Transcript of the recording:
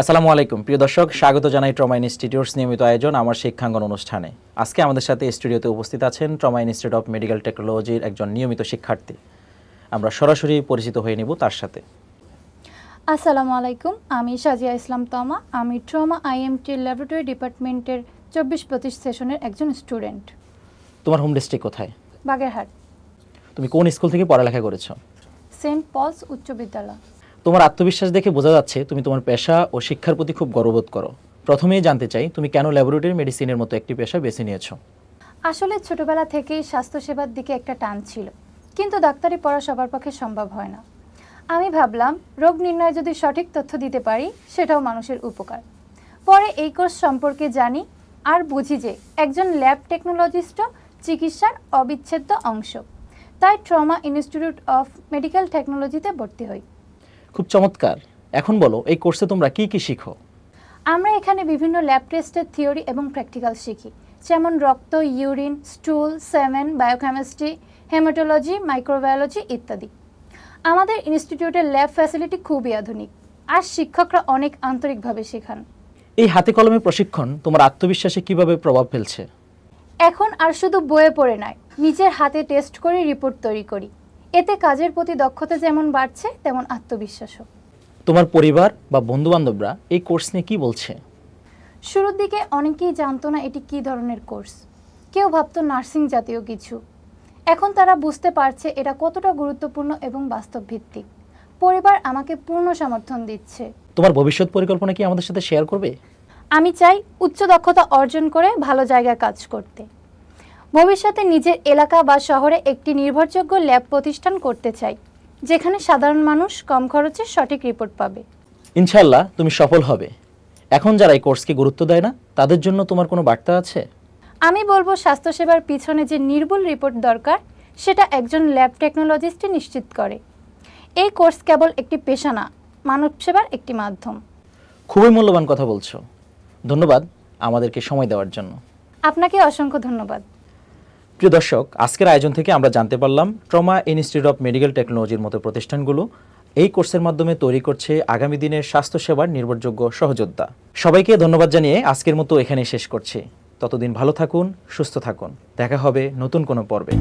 আসসালামু আলাইকুম প্রিয় দর্শক, স্বাগত জানাই ট্রমা ইনস্টিটিউটস নিয়মিত আয়োজন আমার শিক্ষাঙ্গন অনুষ্ঠানে। আজকে আমাদের সাথে স্টুডিওতে উপস্থিত আছেন ট্রমা ইনস্টিটিউট অফ মেডিকেল টেকনোলজির একজন নিয়মিত শিক্ষার্থী। আমরা সরাসরি পরিচিত হয়ে নেব তার সাথে। আসসালামু আলাইকুম, আমি সাজিয়া ইসলাম তমা। আমি ট্রমা আইএমটি ল্যাবরেটরি ডিপার্টমেন্টের 24-25 সেশনের একজন স্টুডেন্ট। তোমার হোম ডিস্ট্রিক্ট কোথায়? বাগেরহাট। তুমি কোন স্কুল থেকে পড়ালেখা করেছো? সেন্ট পলস উচ্চ বিদ্যালয়। তোমার আত্মবিশ্বাস দেখে বোঝা যাচ্ছে তুমি তোমার পেশা ও শিক্ষার প্রতি খুব গর্ববোধ করো। প্রথমেই জানতে চাই, তুমি কেন ল্যাবরেটরি মেডিসিনের মতো একটি পেশা বেছে নিয়েছো? আসলে ছোটবেলা থেকেই স্বাস্থ্যসেবার দিকে একটা টান ছিল, কিন্তু ডাক্তারি পড়া সবার পক্ষে সম্ভব হয় না। আমি ভাবলাম রোগ নির্ণয়ে যদি সঠিক তথ্য দিতে পারি সেটাও মানুষের উপকার। পরে এই কোর্স সম্পর্কে জানি আর বুঝি যে একজন ল্যাব টেকনোলজিস্টও চিকিৎসার অবিচ্ছেদ্য অংশ। তাই ট্রমা ইনস্টিটিউট অফ মেডিকেল টেকনোলজিতে ভর্তি হই। খুব চমৎকার। এখন বলো, এই কোর্সে তোমরা কি কি শিখো? আমরা এখানে বিভিন্ন ল্যাব টেস্টের থিওরি এবং প্র্যাকটিক্যাল শিখি, যেমন রক্ত, urine, stool, semen, biochemistry, haematology, microbiology ইত্যাদি। আমাদের ইনস্টিটিউটের ল্যাব ফ্যাসিলিটি খুবই আধুনিক, আর শিক্ষকরা অনেক আন্তরিকভাবে শেখান। এই হাতে কলমে প্রশিক্ষণ তোমার আত্মবিশ্বাসে কিভাবে প্রভাব ফেলছে? এখন আর শুধু বইয়ে পড়ে নয়, নিজের হাতে টেস্ট করে রিপোর্ট তৈরি করি। এতে কাজের প্রতি দক্ষতা যেমন বাড়ছে, তেমন আত্মবিশ্বাসও। তোমার পরিবার বা বন্ধুবান্ধবরা এই কোর্স নিয়ে কি বলছে? শুরুর দিকে অনেকেই জানতো না এটি কী ধরনের কোর্স। কেউ ভাবতো নার্সিং জাতীয় কিছু। এখন তারা বুঝতে পারছে এটা কতটা গুরুত্বপূর্ণ এবং বাস্তব ভিত্তিক। পরিবার আমাকে পূর্ণ সমর্থন দিচ্ছে। তোমার ভবিষ্যৎ পরিকল্পনা কি আমাদের সাথে শেয়ার করবে? আমি চাই উচ্চ দক্ষতা অর্জন করে ভালো জায়গায় কাজ করতে। ভবিষ্যতে নিজের এলাকা বা শহরে একটি নির্ভরযোগ্য ল্যাব প্রতিষ্ঠান করতে চাই, যেখানে সাধারণ মানুষ কম খরচে সঠিক রিপোর্ট পাবে। ইনশাআল্লাহ তুমি সফল হবে। এখন যারা এই কোর্সকে গুরুত্ব দেয় না, তাদের জন্য তোমার কোনো বার্তা আছে? আমি বলবো, স্বাস্থ্যসেবার পিছনে যে নির্ভুল রিপোর্ট দরকার, সেটা একজন ল্যাব টেকনোলজিস্টই নিশ্চিত করে। এই কোর্স কেবল একটি পেশা না, মানব সেবার একটি মাধ্যম। খুবই মূল্যবান কথা বলছো। ধন্যবাদ আমাদেরকে সময় দেওয়ার জন্য। আপনাকে অসংখ্য ধন্যবাদ। প্রিয় দর্শক, আজকের আয়োজন থেকে আমরা জানতে পারলাম ট্রমা ইনস্টিটিউট অফ মেডিকেল টেকনোলজির মতো প্রতিষ্ঠানগুলো এই কোর্সের মাধ্যমে তৈরি করছে আগামী দিনের স্বাস্থ্যসেবার নির্ভরযোগ্য সহযোদ্ধা। সবাইকে ধন্যবাদ জানিয়ে আজকের মতো এখানেই শেষ করছি। ততদিন ভালো থাকুন, সুস্থ থাকুন। দেখা হবে নতুন কোনো পর্বে।